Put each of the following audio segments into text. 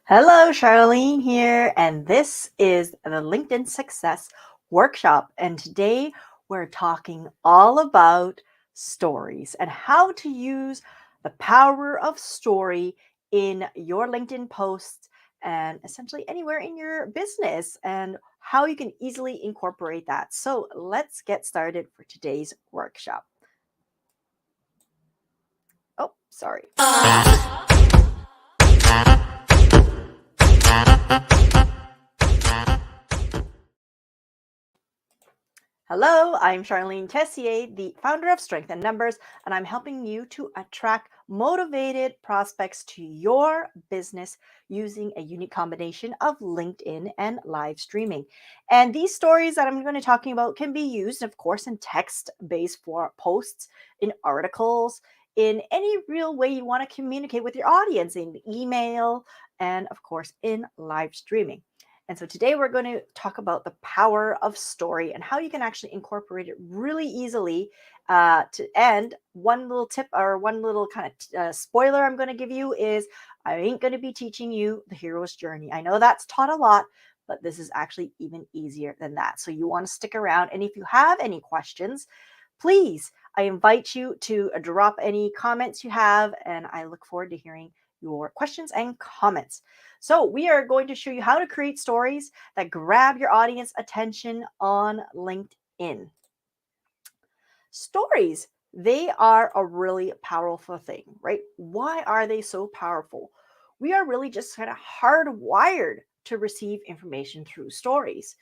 Hello, Charlene here, and this is the LinkedIn Success Workshop. And today we're talking all about stories and how to use the power of story in your LinkedIn posts and essentially anywhere in your business and how you can easily incorporate that. So let's get started for today's workshop. Oh, sorry. Hello, I'm Charlene Tessier, the founder of Strength in Numbers, and I'm helping you to attract motivated prospects to your business using a unique combination of LinkedIn and live streaming. And these stories that I'm going to be talking about can be used, of course, in text-based for posts, in articles, in any real way you want to communicate with your audience, in email, and of course, in live streaming. And so today we're going to talk about the power of story and how you can actually incorporate it really easily. To end, one little tip or one little kind of spoiler I'm going to give you is I ain't going to be teaching you the hero's journey. I know that's taught a lot, but this is actually even easier than that. So you want to stick around. And if you have any questions, please, I invite you to drop any comments you have, and I look forward to hearing your questions and comments. So, we are going to show you how to create stories that grab your audience attention on LinkedIn. Stories, they are a really powerful thing, right? Why are they so powerful? We are really just kind of hardwired to receive information through stories.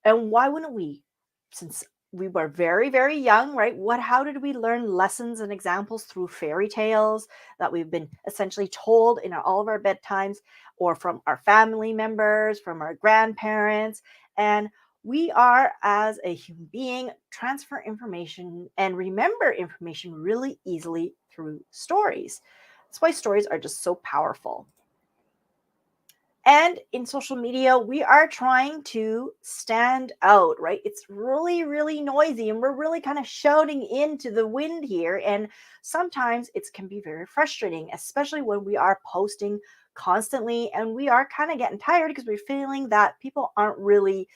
And why wouldn't we? Since we were very, very young, right? How did we learn lessons and examples through fairy tales that we've been essentially told in all of our bedtimes, or from our family members, from our grandparents? And we are, as a human being, transfer information and remember information really easily through stories. That's why stories are just so powerful. And in social media, we are trying to stand out, right? It's really, really noisy and we're really kind of shouting into the wind here. And sometimes it can be very frustrating, especially when we are posting constantly and we are kind of getting tired because we're feeling that people aren't really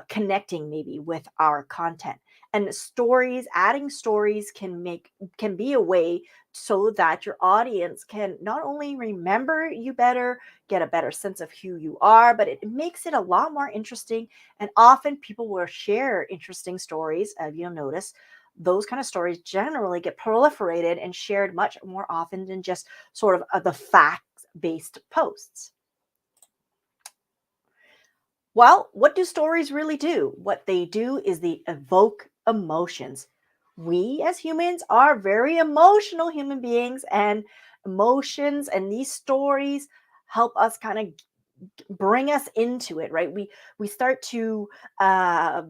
connecting maybe with our content. And stories, adding stories can be a way so that your audience can not only remember you better, get a better sense of who you are, but it makes it a lot more interesting. And often people will share interesting stories. You'll notice those kind of stories generally get proliferated and shared much more often than just sort of the facts based posts. Well, what do stories really do? What they do is they evoke emotions. We as humans are very emotional human beings, and emotions and these stories help us kind of bring us into it, right? We start to uh,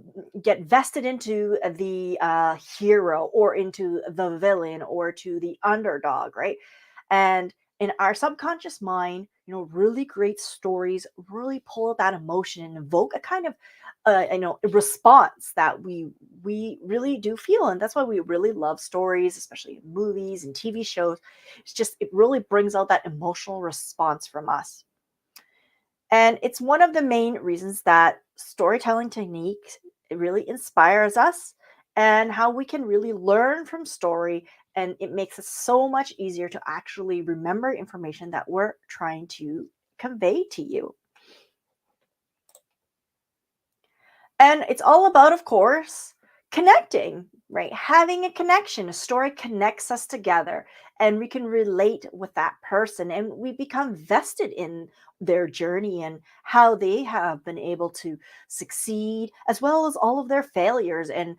get vested into the hero or into the villain or to the underdog, right? And in our subconscious mind, really great stories really pull out that emotion and evoke a kind of a response that we really do feel. And that's why we really love stories, especially in movies and TV shows. It really brings out that emotional response from us. And it's one of the main reasons that storytelling techniques really inspires us, and how we can really learn from story, and it makes it so much easier to actually remember information that we're trying to convey to you. And it's all about, of course, connecting, right? Having a connection. A story connects us together and we can relate with that person and we become vested in their journey and how they have been able to succeed, as well as all of their failures and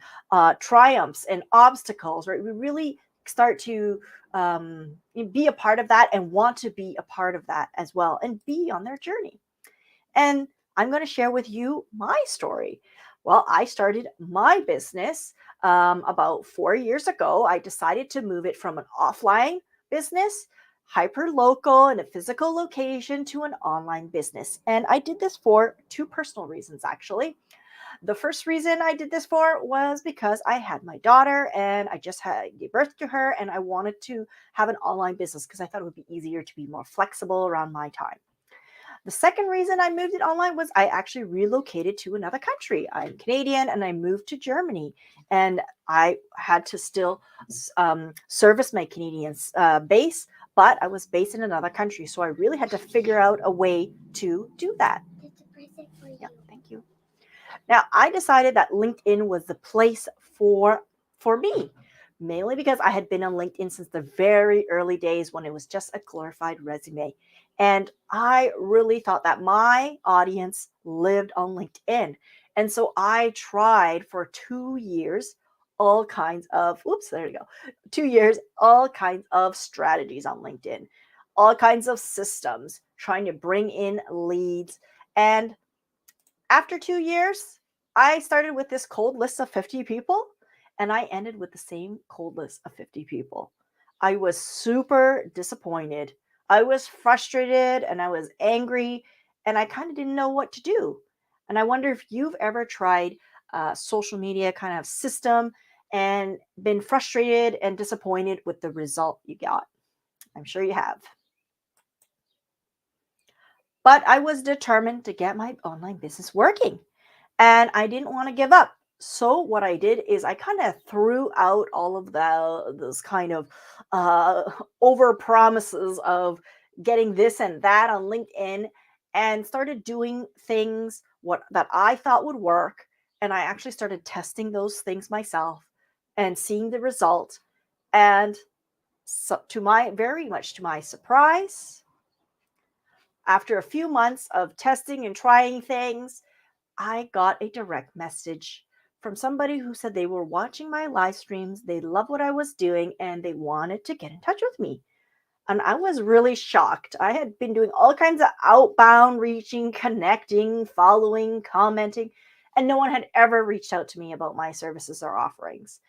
triumphs and obstacles, right? We really start to be a part of that and want to be a part of that as well and be on their journey. And I'm going to share with you my story. Well, I started my business about 4 years ago. I decided to move it from an offline business, hyper local in a physical location, to an online business. And I did this for two personal reasons, actually. The first reason I did this for was because I had my daughter and I just had gave birth to her, and I wanted to have an online business because I thought it would be easier to be more flexible around my time. The second reason I moved it online was I actually relocated to another country. I'm Canadian and I moved to Germany, and I had to still service my Canadian base, but I was based in another country. So I really had to figure out a way to do that. That's a present for you. Yeah, thank you. Now, I decided that LinkedIn was the place for me, mainly because I had been on LinkedIn since the very early days when it was just a glorified resume. And I really thought that my audience lived on LinkedIn. And so I tried for 2 years all kinds of, oops, there you go, 2 years, all kinds of strategies on LinkedIn, all kinds of systems, trying to bring in leads. And after 2 years, I started with this cold list of 50 people and I ended with the same cold list of 50 people. I was super disappointed. I was frustrated and I was angry and I kind of didn't know what to do. And I wonder if you've ever tried a social media kind of system and been frustrated and disappointed with the result you got. I'm sure you have. But I was determined to get my online business working and I didn't want to give up. So what I did is I kind of threw out all of those kind of uh, over promises of getting this and that on LinkedIn, and started doing things what that I thought would work. And I actually started testing those things myself and seeing the result. And so, to my very much to my surprise, after a few months of testing and trying things, I got a direct message from somebody who said they were watching my live streams, they loved what I was doing, and they wanted to get in touch with me. And I was really shocked. I had been doing all kinds of outbound reaching, connecting, following, commenting, and no one had ever reached out to me about my services or offerings.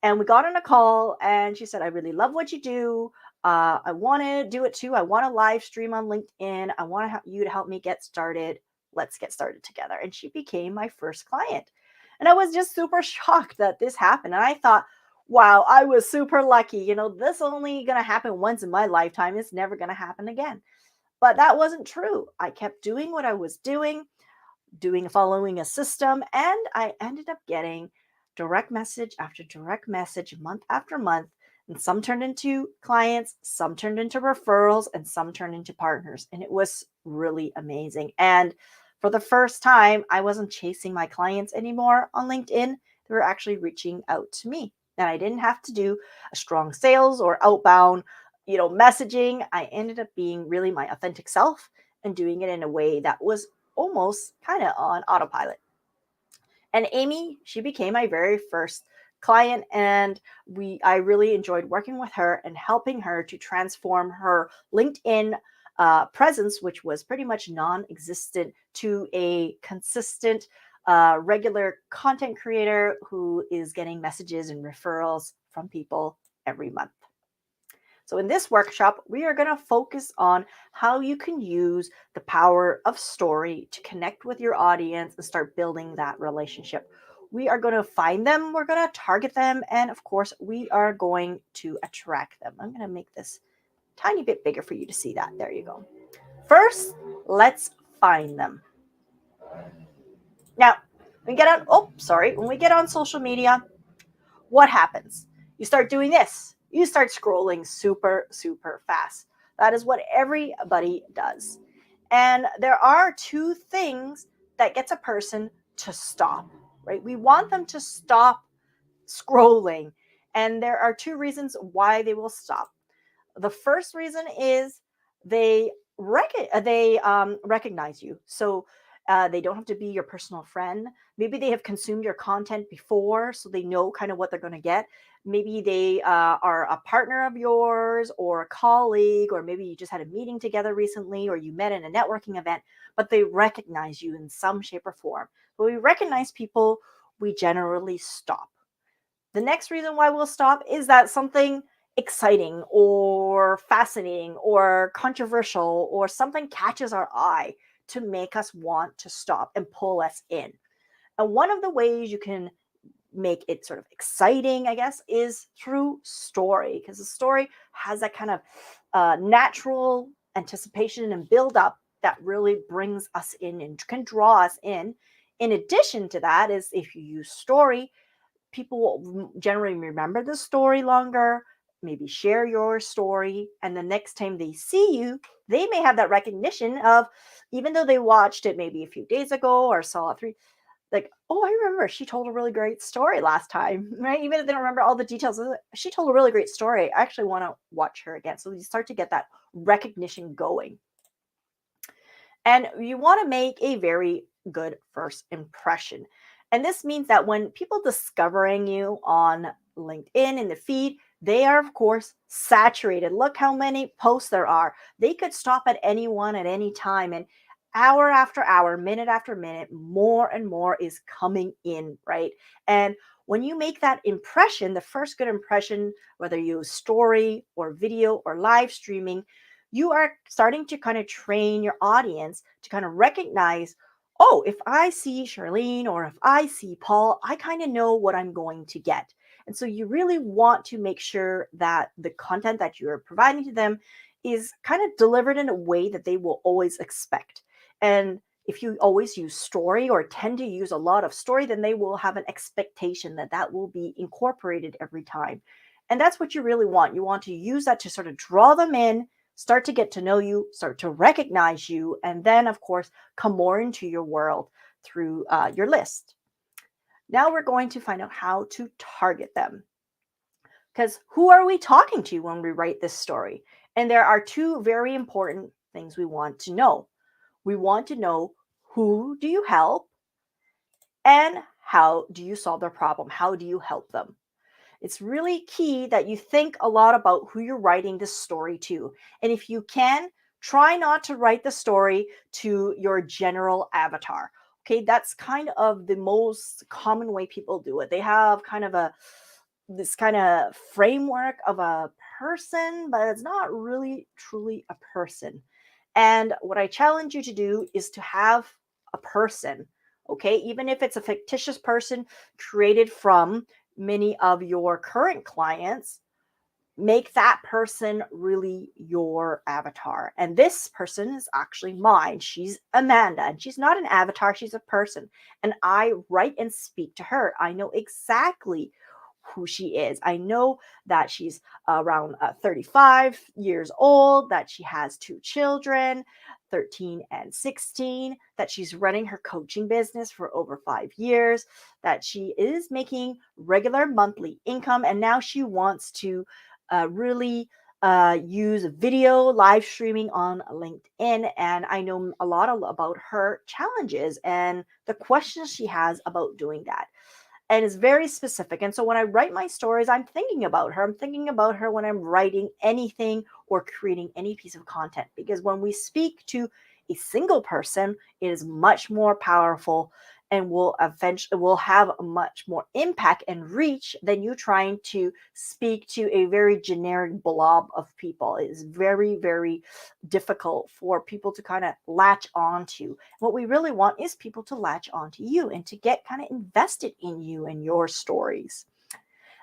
And we got on a call, and she said, I really love what you do. I want to do it too. I want to live stream on LinkedIn. I want you to help me get started. Let's get started together. And she became my first client. And I was just super shocked that this happened. And I thought, wow, I was super lucky. This only going to happen once in my lifetime. It's never going to happen again. But that wasn't true. I kept doing what I was following a system, and I ended up getting direct message after direct message, month after month. And some turned into clients, some turned into referrals, and some turned into partners. And it was really amazing. And for the first time, I wasn't chasing my clients anymore on LinkedIn. They were actually reaching out to me. And I didn't have to do a strong sales or outbound, messaging. I ended up being really my authentic self and doing it in a way that was almost kind of on autopilot. And Amy, she became my very first client, and I really enjoyed working with her and helping her to transform her LinkedIn presence, which was pretty much non-existent, to a consistent regular content creator who is getting messages and referrals from people every month. So in this workshop, we are going to focus on how you can use the power of story to connect with your audience and start building that relationship. We are going to find them, we're going to target them, and of course, we are going to attract them. I'm going to make this tiny bit bigger for you to see that. There you go. First, let's find them. Now, when we get on social media, what happens? You start doing this. You start scrolling super, super fast. That is what everybody does. And there are two things that gets a person to stop, right? We want them to stop scrolling. And there are two reasons why they will stop. The first reason is they recognize you. So they don't have to be your personal friend. Maybe they have consumed your content before, so they know kind of what they're going to get. Maybe they are a partner of yours or a colleague, or maybe you just had a meeting together recently, or you met in a networking event, but they recognize you in some shape or form. When we recognize people, we generally stop. The next reason why we'll stop is that something exciting or fascinating or controversial or something catches our eye to make us want to stop and pull us in. And one of the ways you can make it sort of exciting, I guess, is through story, because the story has that kind of natural anticipation and build up that really brings us in and can draw us in. In addition to that, is if you use story, people will generally remember the story longer, maybe share your story, and the next time they see you, they may have that recognition of, even though they watched it maybe a few days ago or saw it three, like, oh, I remember she told a really great story last time, right? Even if they don't remember all the details, she told a really great story. I actually want to watch her again. So you start to get that recognition going. And you want to make a very good first impression. And this means that when people discovering you on LinkedIn in the feed, they are, of course, saturated. Look how many posts there are. They could stop at anyone at any time. And hour after hour, minute after minute, more and more is coming in, right? And when you make that impression, the first good impression, whether you use story or video or live streaming, you are starting to kind of train your audience to kind of recognize, oh, if I see Charlene or if I see Paul, I kind of know what I'm going to get. And so you really want to make sure that the content that you're providing to them is kind of delivered in a way that they will always expect. And if you always use story or tend to use a lot of story, then they will have an expectation that that will be incorporated every time. And that's what you really want. You want to use that to sort of draw them in, start to get to know you, start to recognize you, and then, of course, come more into your world through your list. Now we're going to find out how to target them. Because who are we talking to when we write this story? And there are two very important things we want to know. We want to know, who do you help and how do you solve their problem? How do you help them? It's really key that you think a lot about who you're writing this story to. And if you can, try not to write the story to your general avatar. Okay, that's kind of the most common way people do it. They have kind of this kind of framework of a person, but it's not really truly a person. And what I challenge you to do is to have a person, okay, even if it's a fictitious person created from many of your current clients, make that person really your avatar. And this person is actually mine. She's Amanda, and she's not an avatar, she's a person. And I write and speak to her. I know exactly who she is. I know that she's around 35 years old, that she has two children, 13 and 16, that she's running her coaching business for over 5 years, that she is making regular monthly income, and now she wants to really use video live streaming on LinkedIn. And I know a lot about her challenges and the questions she has about doing that, and it's very specific. And so when I write my stories, I'm thinking about her. I'm thinking about her when I'm writing anything or creating any piece of content. Because when we speak to a single person, it is much more powerful and will have a much more impact and reach than you trying to speak to a very generic blob of people. It is very, very difficult for people to kind of latch on to. What we really want is people to latch onto you and to get kind of invested in you and your stories.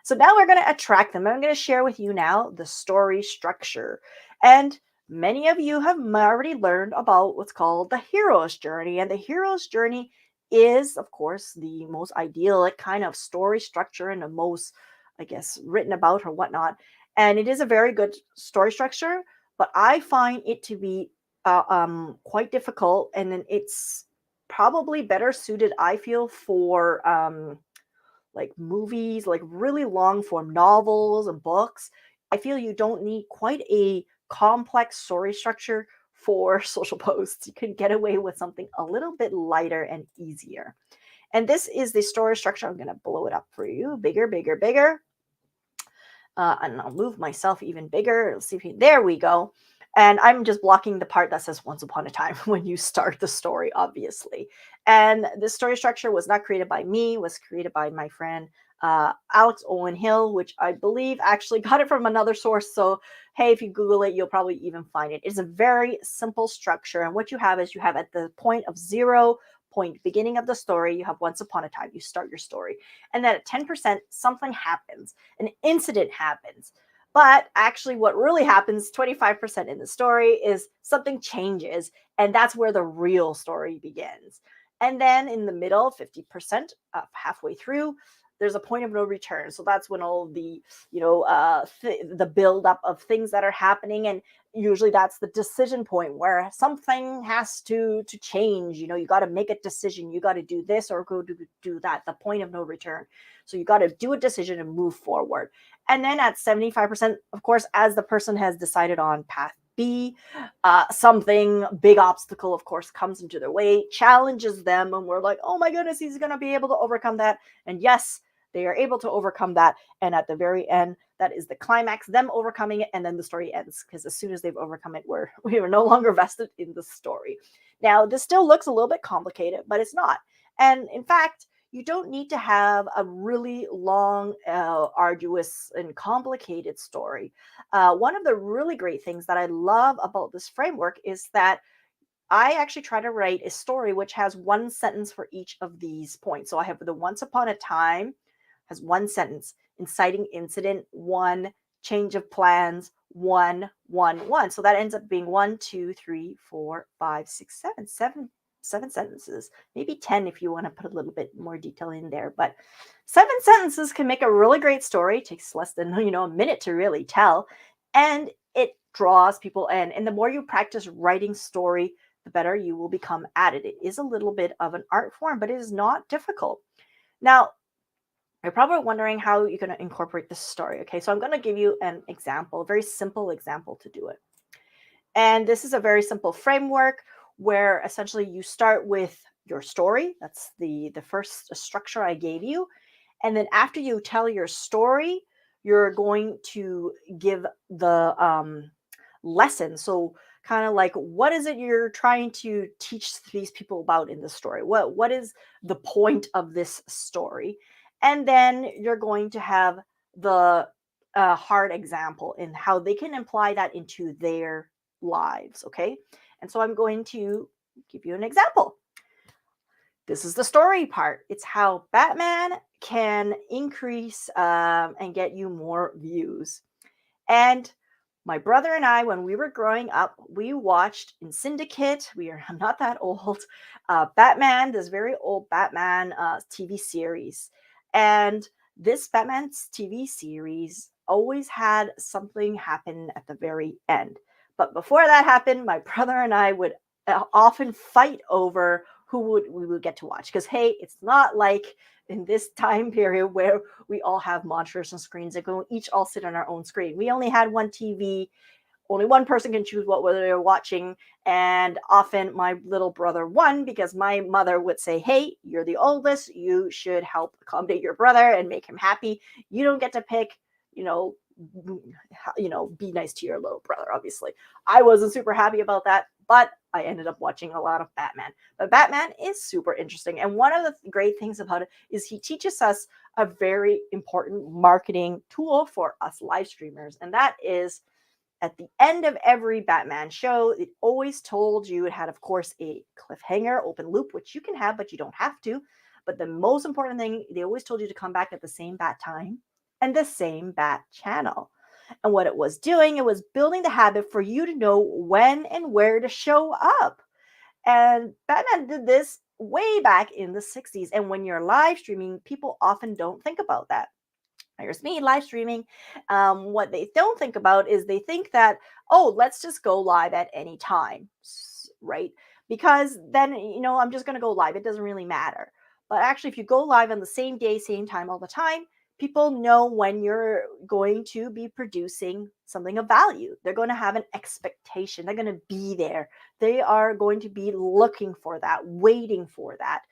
So now we're going to attract them. I'm going to share with you now the story structure. And many of you have already learned about what's called the hero's journey. And the hero's journey is, of course, the most idyllic kind of story structure and the most, I guess, written about or whatnot. And it is a very good story structure, but I find it to be quite difficult. And then it's probably better suited, I feel, for like movies, like really long form novels and books. I feel you don't need quite a complex story structure for social posts. You can get away with something a little bit lighter and easier. And this is the story structure. I'm going to blow it up for you. Bigger, bigger, bigger. And I'll move myself even bigger. Let's see if there we go. And I'm just blocking the part that says once upon a time when you start the story, obviously. And this story structure was not created by me, was created by my friend Alex Owen Hill, which I believe actually got it from another source. So, hey, if you Google it, you'll probably even find it. It's a very simple structure. And what you have is you have at the point of 0 point beginning of the story, you have once upon a time, you start your story. And then at 10%, something happens, an incident happens. But actually, what really happens 25% in the story is something changes, and that's where the real story begins. And then in the middle, 50%, halfway through, there's a point of no return. So that's when all the, the build up of things that are happening, and usually that's the decision point where something has to change. You got to make a decision. You got to do this or go do that. The point of no return. So you got to do a decision and move forward. And then at 75%, of course, as the person has decided on path B, something big obstacle, of course, comes into their way, challenges them, and we're like, oh my goodness, he's going to be able to overcome that. And yes, they are able to overcome that. And at the very end, that is the climax, them overcoming it, and then the story ends. Because as soon as they've overcome it, we are no longer vested in the story. Now, this still looks a little bit complicated, but it's not. And in fact, you don't need to have a really long, arduous, and complicated story. One of the really great things that I love about this framework is that I actually try to write a story which has one sentence for each of these points. So I have the once upon a time has one sentence, inciting incident, one, change of plans, one, one, one. So that ends up being 7 sentences, maybe 10 if you want to put a little bit more detail in there. But 7 sentences can make a really great story. It takes less than, a minute to really tell. And it draws people in. And the more you practice writing story, the better you will become at it. It is a little bit of an art form, but it is not difficult. Now, you're probably wondering how you're going to incorporate this story. Okay, so I'm going to give you an example, a very simple example to do it. And this is a very simple framework where essentially you start with your story. That's the first structure I gave you. And then after you tell your story, you're going to give the lesson. So kind of like, what is it you're trying to teach these people about in the story? What is the point of this story? And then you're going to have the hard example in how they can apply that into their lives. Okay. And so I'm going to give you an example. This is the story part. It's how Batman can increase and get you more views. And my brother and I, when we were growing up, we watched in Syndicate. We are not that old. Batman, this very old Batman TV series. And this Batman's TV series always had something happen at the very end. But before that happened, my brother and I would often fight over we would get to watch. Because hey, it's not like in this time period where we all have monitors and screens that go each all sit on our own screen. We only had one TV. Only one person can choose whether they're watching. And often my little brother won because my mother would say, hey, you're the oldest. You should help accommodate your brother and make him happy. You don't get to pick, you know, be nice to your little brother, obviously. I wasn't super happy about that, but I ended up watching a lot of Batman. But Batman is super interesting. And one of the great things about it is he teaches us a very important marketing tool for us live streamers. And that is at the end of every Batman show, it always told you it had, of course, a cliffhanger, open loop, which you can have, but you don't have to. But the most important thing, they always told you to come back at the same bat time and the same bat channel. And what it was doing, it was building the habit for you to know when and where to show up. And Batman did this way back in the 60s. And when you're live streaming, people often don't think about that. Here's me live streaming. What they don't think about is they think that, oh, let's just go live at any time, right? Because then, I'm just going to go live. It doesn't really matter. But actually, if you go live on the same day, same time, all the time, people know when you're going to be producing something of value. They're going to have an expectation. They're going to be there. They are going to be looking for that, waiting for that.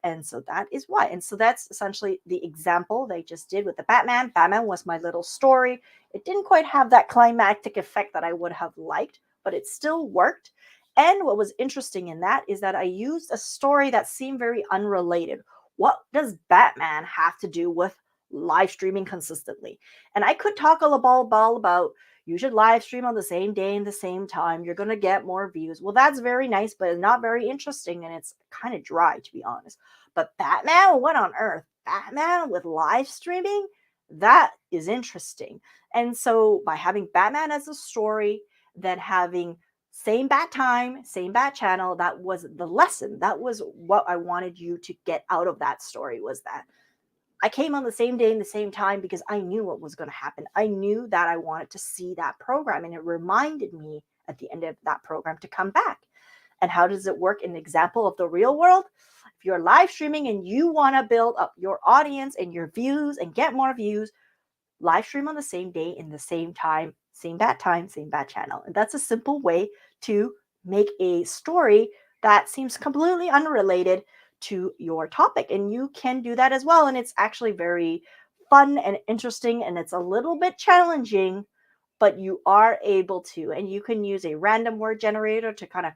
And so that is why. And so that's essentially the example they just did with the Batman. Batman was my little story. It didn't quite have that climactic effect that I would have liked, but it still worked. And what was interesting in that is that I used a story that seemed very unrelated. What does Batman have to do with live streaming consistently? And I could talk a ball about you should live stream on the same day and the same time. You're going to get more views. Well, that's very nice, but it's not very interesting. And it's kind of dry, to be honest. But Batman, what on earth? Batman with live streaming? That is interesting. And so by having Batman as a story, then having same bat time, same bat channel, that was the lesson. That was what I wanted you to get out of that story, was that I came on the same day and the same time because I knew what was going to happen. I knew that I wanted to see that program, and it reminded me at the end of that program to come back. And how does it work? An example of the real world. If you're live streaming and you want to build up your audience and your views and get more views, live stream on the same day in the same time, same bat channel. And that's a simple way to make a story that seems completely unrelated to your topic. And you can do that as well. And it's actually very fun and interesting, and it's a little bit challenging, but you are able to. And you can use a random word generator to kind of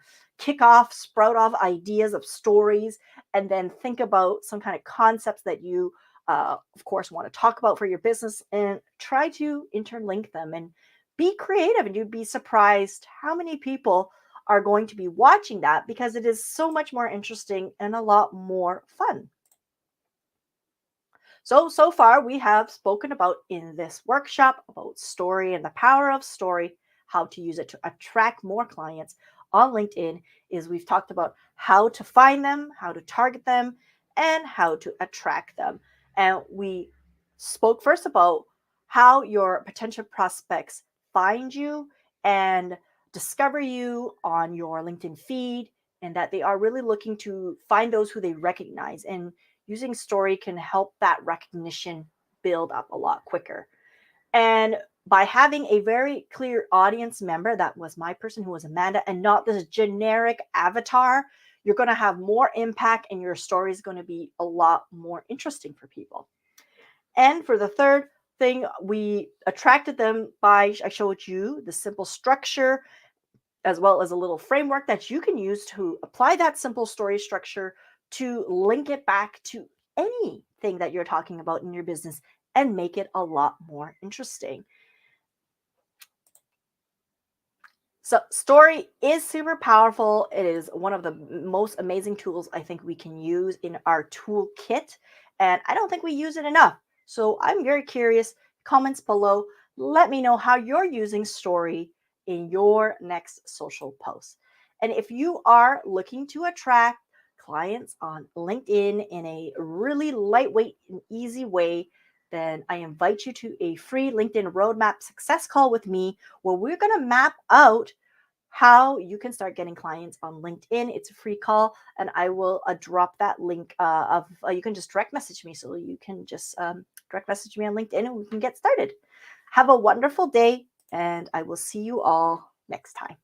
sprout off ideas of stories, and then think about some kind of concepts that you, of course, want to talk about for your business, and try to interlink them and be creative. And you'd be surprised how many people are going to be watching that, because it is so much more interesting and a lot more fun. So far we have spoken about in this workshop about story and the power of story, how to use it to attract more clients on LinkedIn. Is we've talked about how to find them, how to target them, and how to attract them. And we spoke first about how your potential prospects find you and discover you on your LinkedIn feed, and that they are really looking to find those who they recognize. And using story can help that recognition build up a lot quicker. And by having a very clear audience member, that was my person, who was Amanda, and not this generic avatar, you're going to have more impact, and your story is going to be a lot more interesting for people. And for the third thing, we attracted them by, I showed you the simple structure as well as a little framework that you can use to apply that simple story structure to link it back to anything that you're talking about in your business and make it a lot more interesting. So, story is super powerful. It is one of the most amazing tools I think we can use in our toolkit. And I don't think we use it enough. So, I'm very curious. Comments below. Let me know how you're using story in your next social post. And if you are looking to attract clients on LinkedIn in a really lightweight and easy way, then I invite you to a free LinkedIn Roadmap Success Call with me, where we're going to map out how you can start getting clients on LinkedIn. It's a free call, and I will drop that link of you can just direct message me. So you can just direct message me on LinkedIn, and we can get started. Have a wonderful day, and I will see you all next time.